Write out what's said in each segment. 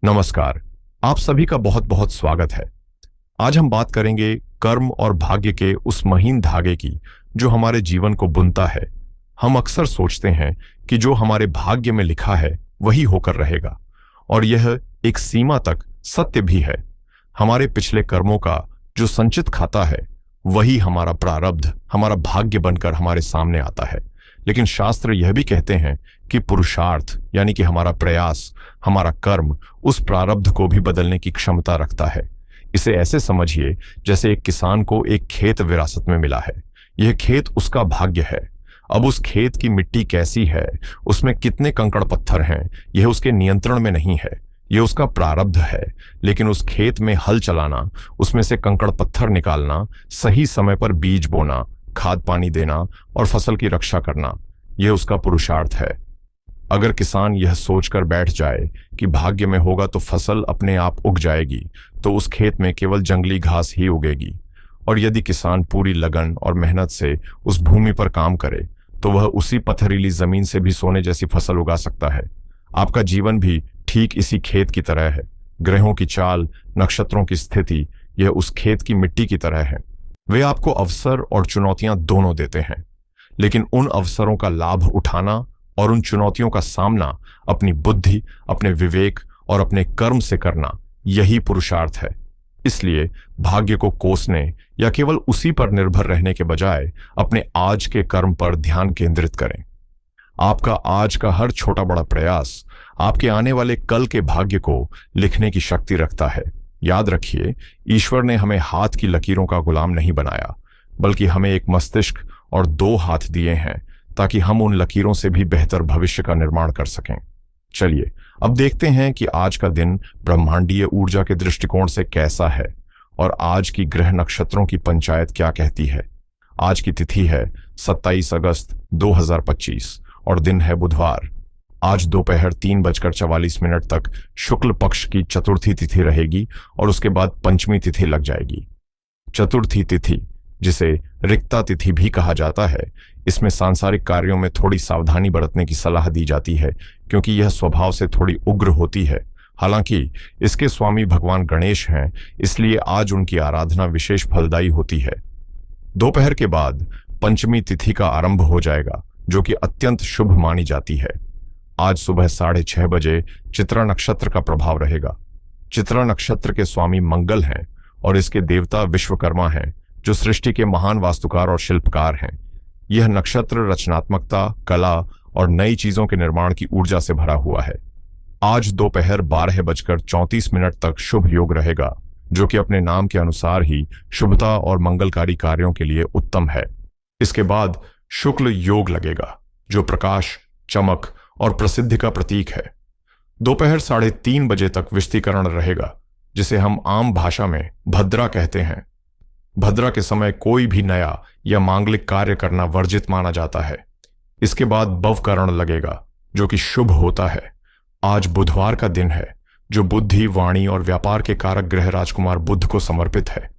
नमस्कार। आप सभी का बहुत बहुत स्वागत है। आज हम बात करेंगे कर्म और भाग्य के उस महीन धागे की जो हमारे जीवन को बुनता है। हम अक्सर सोचते हैं कि जो हमारे भाग्य में लिखा है वही होकर रहेगा, और यह एक सीमा तक सत्य भी है। हमारे पिछले कर्मों का जो संचित खाता है वही हमारा प्रारब्ध, हमारा भाग्य बनकर हमारे सामने आता है। लेकिन शास्त्र यह भी कहते हैं कि पुरुषार्थ यानी कि हमारा प्रयास, हमारा कर्म उस प्रारब्ध को भी बदलने की क्षमता रखता है। इसे ऐसे समझिए जैसे एक किसान को एक खेत विरासत में मिला है। यह खेत उसका भाग्य है। अब उस खेत की मिट्टी कैसी है, उसमें कितने कंकड़ पत्थर हैं, यह उसके नियंत्रण में नहीं है। यह उसका प्रारब्ध है। लेकिन उस खेत में हल चलाना, उसमें से कंकड़ पत्थर निकालना, सही समय पर बीज बोना, खाद पानी देना और फसल की रक्षा करना, यह उसका पुरुषार्थ है। अगर किसान यह सोचकर बैठ जाए कि भाग्य में होगा तो फसल अपने आप उग जाएगी, तो उस खेत में केवल जंगली घास ही उगेगी। और यदि किसान पूरी लगन और मेहनत से उस भूमि पर काम करे तो वह उसी पथरीली जमीन से भी सोने जैसी फसल उगा सकता है। आपका जीवन भी ठीक इसी खेत की तरह है। ग्रहों की चाल, नक्षत्रों की स्थिति, यह उस खेत की मिट्टी की तरह है। वे आपको अवसर और चुनौतियां दोनों देते हैं, लेकिन उन अवसरों का लाभ उठाना और उन चुनौतियों का सामना अपनी बुद्धि, अपने विवेक और अपने कर्म से करना, यही पुरुषार्थ है। इसलिए भाग्य को कोसने या केवल उसी पर निर्भर रहने के बजाय अपने आज के कर्म पर ध्यान केंद्रित करें। आपका आज का हर छोटा बड़ा प्रयास आपके आने वाले कल के भाग्य को लिखने की शक्ति रखता है। याद रखिए, ईश्वर ने हमें हाथ की लकीरों का गुलाम नहीं बनाया, बल्कि हमें एक मस्तिष्क और दो हाथ दिए हैं ताकि हम उन लकीरों से भी बेहतर भविष्य का निर्माण कर सकें। चलिए अब देखते हैं कि आज का दिन ब्रह्मांडीय ऊर्जा के दृष्टिकोण से कैसा है और आज की ग्रह नक्षत्रों की पंचायत क्या कहती है। आज की तिथि है 27 अगस्त 2025 और दिन है बुधवार। आज दोपहर 3:44 तक शुक्ल पक्ष की चतुर्थी तिथि रहेगी और उसके बाद पंचमी तिथि लग जाएगी। चतुर्थी तिथि, जिसे रिक्ता तिथि भी कहा जाता है, इसमें सांसारिक कार्यों में थोड़ी सावधानी बरतने की सलाह दी जाती है, क्योंकि यह स्वभाव से थोड़ी उग्र होती है। हालांकि इसके स्वामी भगवान गणेश हैं, इसलिए आज उनकी आराधना विशेष फलदायी होती है। दोपहर के बाद पंचमी तिथि का आरंभ हो जाएगा, जो कि अत्यंत शुभ मानी जाती है। आज सुबह 6:30 बजे चित्रा नक्षत्र का प्रभाव रहेगा। चित्रा नक्षत्र के स्वामी मंगल हैं और इसके देवता विश्वकर्मा हैं, जो सृष्टि के महान वास्तुकार और शिल्पकार हैं। यह नक्षत्र रचनात्मकता, कला और नई चीजों के निर्माण की ऊर्जा से भरा हुआ है। आज दोपहर 12:34 तक शुभ योग रहेगा, जो कि अपने नाम के अनुसार ही शुभता और मंगलकारी कार्यों के लिए उत्तम है। इसके बाद शुक्ल योग लगेगा, जो प्रकाश, चमक और प्रसिद्धि का प्रतीक है। दोपहर 3:30 बजे तक विष्टिकरण रहेगा, जिसे हम आम भाषा में भद्रा कहते हैं। भद्रा के समय कोई भी नया या मांगलिक कार्य करना वर्जित माना जाता है। इसके बाद बवकरण लगेगा, जो कि शुभ होता है। आज बुधवार का दिन है, जो बुद्धि, वाणी और व्यापार के कारक ग्रह राजकुमार बुध को समर्पित है।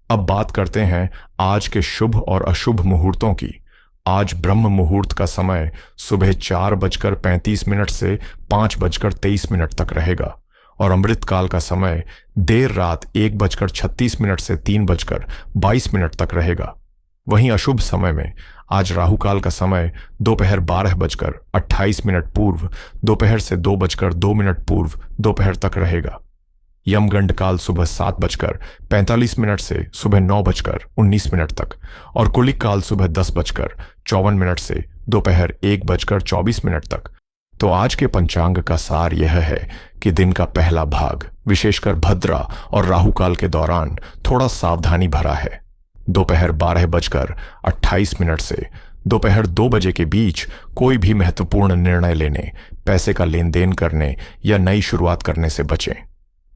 अब बात करते हैं आज के शुभ और अशुभ मुहूर्तों की। आज ब्रह्म मुहूर्त का समय सुबह 4:35 से 5:23 तक रहेगा और अमृत काल का समय देर रात 1:36 से 3:22 तक रहेगा। वहीं अशुभ समय में आज राहु काल का समय दोपहर 12:28 पूर्व, दोपहर से 2:02 पूर्व दोपहर तक रहेगा। यमगंड काल सुबह 7:45 से सुबह 9:19 तक और कुलिक काल सुबह 10:54 से दोपहर 1:24 तक। तो आज के पंचांग का सार यह है कि दिन का पहला भाग विशेषकर भद्रा और राहु काल के दौरान थोड़ा सावधानी भरा है। दोपहर 12:28 से दोपहर 2 बजे के बीच कोई भी महत्वपूर्ण निर्णय लेने, पैसे का लेन देन करने या नई शुरुआत करने से बचें।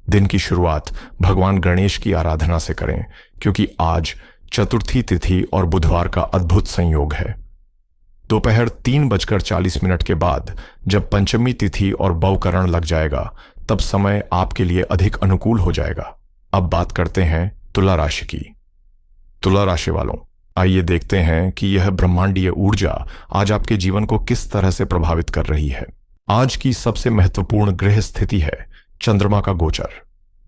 दिन की शुरुआत भगवान गणेश की आराधना से करें, क्योंकि आज चतुर्थी तिथि और बुधवार का अद्भुत संयोग है। दोपहर 3:40 के बाद जब पंचमी तिथि और बवकरण लग जाएगा, तब समय आपके लिए अधिक अनुकूल हो जाएगा। अब बात करते हैं तुला राशि की। तुला राशि वालों, आइए देखते हैं कि यह ब्रह्मांडीय ऊर्जा आज आपके जीवन को किस तरह से प्रभावित कर रही है। आज की सबसे महत्वपूर्ण ग्रह स्थिति है चंद्रमा का गोचर।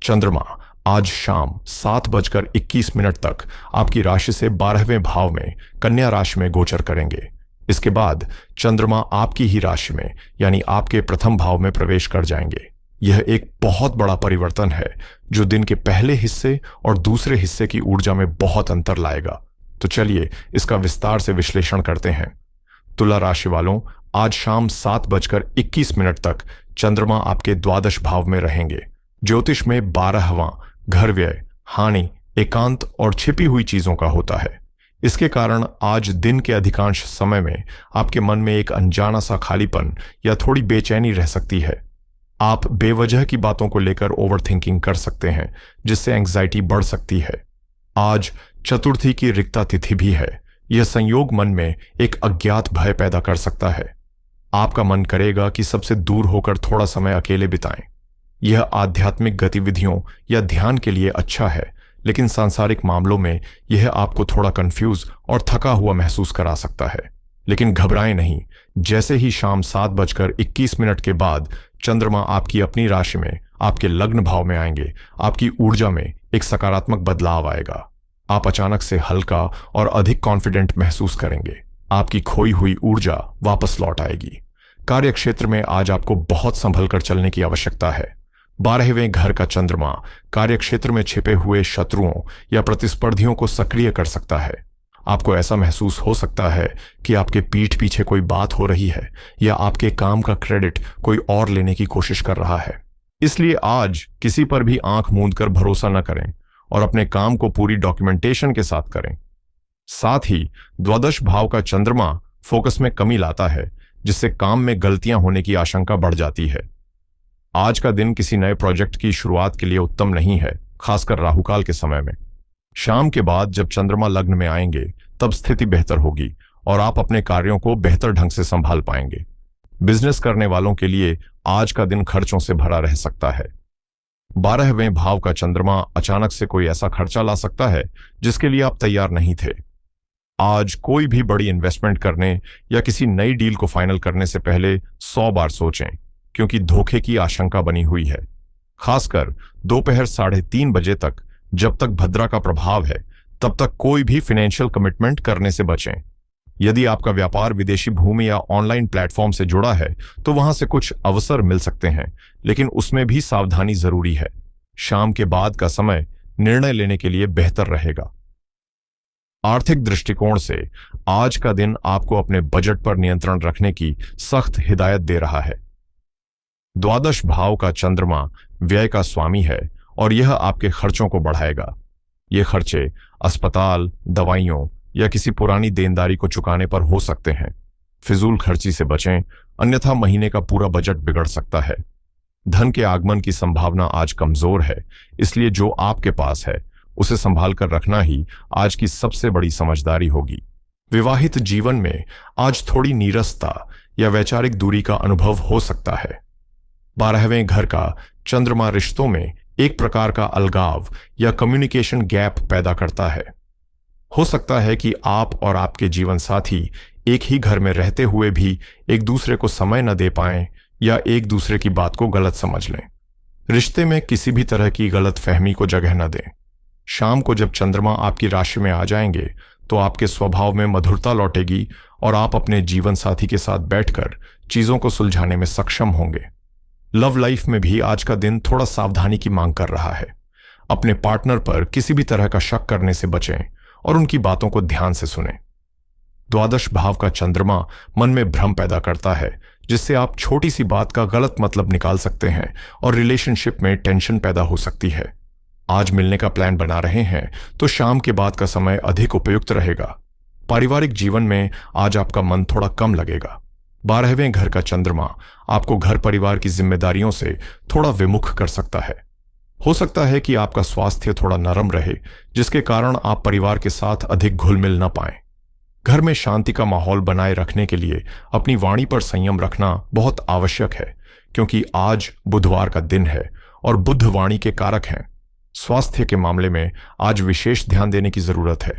चंद्रमा आज शाम 7:21 तक आपकी राशि से 12वें भाव में कन्या राशि में गोचर करेंगे। इसके बाद चंद्रमा आपकी ही राशि में यानी आपके प्रथम भाव में प्रवेश कर जाएंगे। यह एक बहुत बड़ा परिवर्तन है जो दिन के पहले हिस्से और दूसरे हिस्से की ऊर्जा में बहुत अंतर लाएगा। तो चलिए इसका विस्तार से विश्लेषण करते हैं। तुला राशि वालों, आज शाम 7:21 तक चंद्रमा आपके द्वादश भाव में रहेंगे। ज्योतिष में 12वां घर व्यय, हानि, एकांत और छिपी हुई चीजों का होता है। इसके कारण आज दिन के अधिकांश समय में आपके मन में एक अनजाना सा खालीपन या थोड़ी बेचैनी रह सकती है। आप बेवजह की बातों को लेकर ओवरथिंकिंग कर सकते हैं, जिससे एंग्जाइटी बढ़ सकती है। आज चतुर्थी की रिक्ता तिथि भी है। यह संयोग मन में एक अज्ञात भय पैदा कर सकता है। आपका मन करेगा कि सबसे दूर होकर थोड़ा समय अकेले बिताएं। यह आध्यात्मिक गतिविधियों या ध्यान के लिए अच्छा है, लेकिन सांसारिक मामलों में यह आपको थोड़ा कंफ्यूज और थका हुआ महसूस करा सकता है। लेकिन घबराएं नहीं, जैसे ही शाम 7:21 के बाद चंद्रमा आपकी अपनी राशि में आपके लग्न भाव में आएंगे, आपकी ऊर्जा में एक सकारात्मक बदलाव आएगा। आप अचानक से हल्का और अधिक कॉन्फिडेंट महसूस करेंगे। आपकी खोई हुई ऊर्जा वापस लौट आएगी। कार्य क्षेत्र में आज आपको बहुत संभल कर चलने की आवश्यकता है। 12वें घर का चंद्रमा कार्य क्षेत्र में छिपे हुए शत्रुओं या प्रतिस्पर्धियों को सक्रिय कर सकता है। आपको ऐसा महसूस हो सकता है कि आपके पीठ पीछे कोई बात हो रही है या आपके काम का क्रेडिट कोई और लेने की कोशिश कर रहा है। इसलिए आज किसी पर भी आंख मूंद कर भरोसा न करें और अपने काम को पूरी डॉक्यूमेंटेशन के साथ करें। साथ ही द्वादश भाव का चंद्रमा फोकस में कमी लाता है, जिससे काम में गलतियां होने की आशंका बढ़ जाती है। आज का दिन किसी नए प्रोजेक्ट की शुरुआत के लिए उत्तम नहीं है, खासकर राहुकाल के समय में। शाम के बाद जब चंद्रमा लग्न में आएंगे तब स्थिति बेहतर होगी और आप अपने कार्यों को बेहतर ढंग से संभाल पाएंगे। बिजनेस करने वालों के लिए आज का दिन खर्चों से भरा रह सकता है। 12वें भाव का चंद्रमा अचानक से कोई ऐसा खर्चा ला सकता है जिसके लिए आप तैयार नहीं थे। आज कोई भी बड़ी इन्वेस्टमेंट करने या किसी नई डील को फाइनल करने से पहले 100 बार सोचें, क्योंकि धोखे की आशंका बनी हुई है। खासकर दोपहर 3:30 बजे तक, जब तक भद्रा का प्रभाव है, तब तक कोई भी फाइनेंशियल कमिटमेंट करने से बचें। यदि आपका व्यापार विदेशी भूमि या ऑनलाइन प्लेटफॉर्म से जुड़ा है तो वहां से कुछ अवसर मिल सकते हैं, लेकिन उसमें भी सावधानी जरूरी है। शाम के बाद का समय निर्णय लेने के लिए बेहतर रहेगा। आर्थिक दृष्टिकोण से आज का दिन आपको अपने बजट पर नियंत्रण रखने की सख्त हिदायत दे रहा है। द्वादश भाव का चंद्रमा व्यय का स्वामी है और यह आपके खर्चों को बढ़ाएगा। ये खर्चे अस्पताल, दवाइयों या किसी पुरानी देनदारी को चुकाने पर हो सकते हैं। फिजूल खर्ची से बचें, अन्यथा महीने का पूरा बजट बिगड़ सकता है। धन के आगमन की संभावना आज कमजोर है, इसलिए जो आपके पास है उसे संभाल कर रखना ही आज की सबसे बड़ी समझदारी होगी। विवाहित जीवन में आज थोड़ी नीरसता या वैचारिक दूरी का अनुभव हो सकता है। 12वें घर का चंद्रमा रिश्तों में एक प्रकार का अलगाव या कम्युनिकेशन गैप पैदा करता है। हो सकता है कि आप और आपके जीवन साथी एक ही घर में रहते हुए भी एक दूसरे को समय न दे पाएं या एक दूसरे की बात को गलत समझ लें। रिश्ते में किसी भी तरह की गलत फहमी को जगह न दें। शाम को जब चंद्रमा आपकी राशि में आ जाएंगे तो आपके स्वभाव में मधुरता लौटेगी और आप अपने जीवन साथी के साथ बैठकर चीजों को सुलझाने में सक्षम होंगे। लव लाइफ में भी आज का दिन थोड़ा सावधानी की मांग कर रहा है। अपने पार्टनर पर किसी भी तरह का शक करने से बचें और उनकी बातों को ध्यान से सुनें। द्वादश भाव का चंद्रमा मन में भ्रम पैदा करता है, जिससे आप छोटी सी बात का गलत मतलब निकाल सकते हैं और रिलेशनशिप में टेंशन पैदा हो सकती है। आज मिलने का प्लान बना रहे हैं तो शाम के बाद का समय अधिक उपयुक्त रहेगा। पारिवारिक जीवन में आज आपका मन थोड़ा कम लगेगा। 12वें घर का चंद्रमा आपको घर परिवार की जिम्मेदारियों से थोड़ा विमुख कर सकता है। हो सकता है कि आपका स्वास्थ्य थोड़ा नरम रहे, जिसके कारण आप परिवार के साथ अधिक घुल मिल न पाएं। घर में शांति का माहौल बनाए रखने के लिए अपनी वाणी पर संयम रखना बहुत आवश्यक है, क्योंकि आज बुधवार का दिन है और बुध वाणी के कारक हैं। स्वास्थ्य के मामले में आज विशेष ध्यान देने की जरूरत है।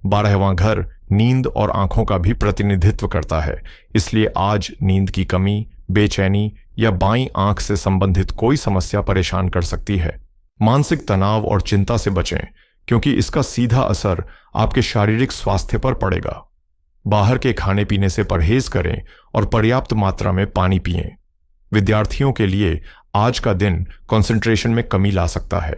12वां घर नींद और आंखों का भी प्रतिनिधित्व करता है, इसलिए आज नींद की कमी, बेचैनी या बाईं आंख से संबंधित कोई समस्या परेशान कर सकती है। मानसिक तनाव और चिंता से बचें, क्योंकि इसका सीधा असर आपके शारीरिक स्वास्थ्य पर पड़ेगा। बाहर के खाने पीने से परहेज करें और पर्याप्त मात्रा में पानी पिएं। विद्यार्थियों के लिए आज का दिन कंसंट्रेशन में कमी ला सकता है।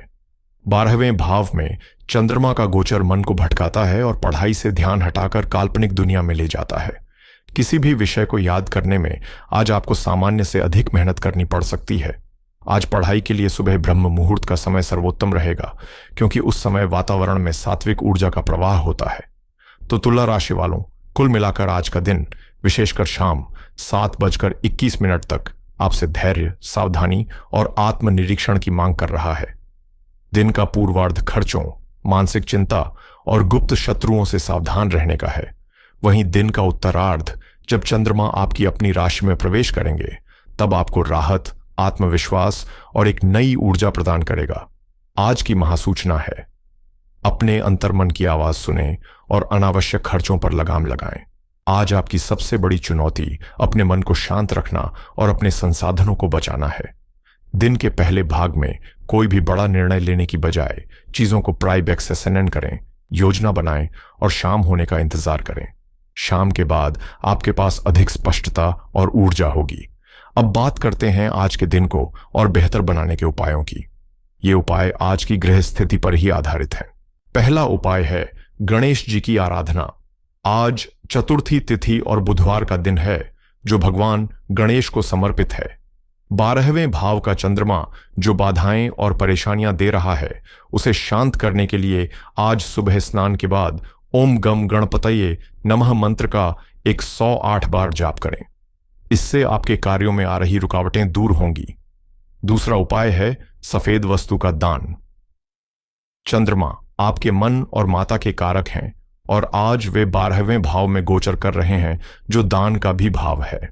12वें भाव में चंद्रमा का गोचर मन को भटकाता है और पढ़ाई से ध्यान हटाकर काल्पनिक दुनिया में ले जाता है। किसी भी विषय को याद करने में आज आपको सामान्य से अधिक मेहनत करनी पड़ सकती है। आज पढ़ाई के लिए सुबह ब्रह्म मुहूर्त का समय सर्वोत्तम रहेगा, क्योंकि उस समय वातावरण में सात्विक ऊर्जा का प्रवाह होता है। तो तुला राशि वालों, कुल मिलाकर आज का दिन, विशेषकर शाम 7:21 तक आपसे धैर्य, सावधानी और आत्मनिरीक्षण की मांग कर रहा है। दिन का पूर्वार्ध खर्चों, मानसिक चिंता और गुप्त शत्रुओं से सावधान रहने का है। वहीं दिन का उत्तरार्ध, जब चंद्रमा आपकी अपनी राशि में प्रवेश करेंगे, तब आपको राहत, आत्मविश्वास और एक नई ऊर्जा प्रदान करेगा। आज की महासूचना है, अपने अंतर्मन की आवाज सुनें और अनावश्यक खर्चों पर लगाम लगाएं। आज आपकी सबसे बड़ी चुनौती अपने मन को शांत रखना और अपने संसाधनों को बचाना है। दिन के पहले भाग में कोई भी बड़ा निर्णय लेने की बजाय चीजों को प्राइबेक्सेसनन करें, योजना बनाएं और शाम होने का इंतजार करें। शाम के बाद आपके पास अधिक स्पष्टता और ऊर्जा होगी। अब बात करते हैं आज के दिन को और बेहतर बनाने के उपायों की। ये उपाय आज की गृह स्थिति पर ही आधारित हैं। पहला उपाय है गणेश जी की आराधना। आज चतुर्थी तिथि और बुधवार का दिन है, जो भगवान गणेश को समर्पित है। 12वें भाव का चंद्रमा जो बाधाएं और परेशानियां दे रहा है, उसे शांत करने के लिए आज सुबह स्नान के बाद ओम गम गणपतये नमः मंत्र का 108 बार जाप करें। इससे आपके कार्यों में आ रही रुकावटें दूर होंगी। दूसरा उपाय है सफेद वस्तु का दान। चंद्रमा आपके मन और माता के कारक हैं और आज वे 12वें भाव में गोचर कर रहे हैं, जो दान का भी भाव है।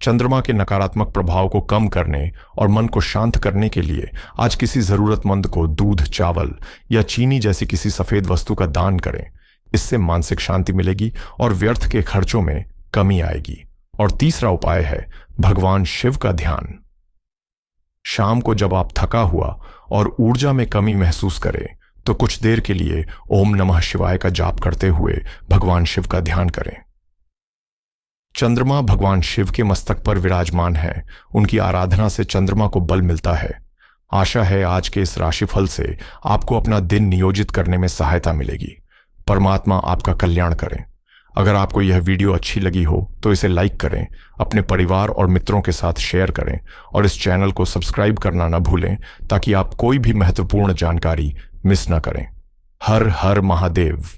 चंद्रमा के नकारात्मक प्रभाव को कम करने और मन को शांत करने के लिए आज किसी जरूरतमंद को दूध, चावल या चीनी जैसी किसी सफेद वस्तु का दान करें। इससे मानसिक शांति मिलेगी और व्यर्थ के खर्चों में कमी आएगी। और तीसरा उपाय है भगवान शिव का ध्यान। शाम को जब आप थका हुआ और ऊर्जा में कमी महसूस करें, तो कुछ देर के लिए ओम नमः शिवाय का जाप करते हुए भगवान शिव का ध्यान करें। चंद्रमा भगवान शिव के मस्तक पर विराजमान है। उनकी आराधना से चंद्रमा को बल मिलता है। आशा है आज के इस राशिफल से आपको अपना दिन नियोजित करने में सहायता मिलेगी। परमात्मा आपका कल्याण करें। अगर आपको यह वीडियो अच्छी लगी हो तो इसे लाइक करें, अपने परिवार और मित्रों के साथ शेयर करें और इस चैनल को सब्सक्राइब करना न भूलें, ताकि आप कोई भी महत्वपूर्ण जानकारी मिस न करें। हर हर महादेव।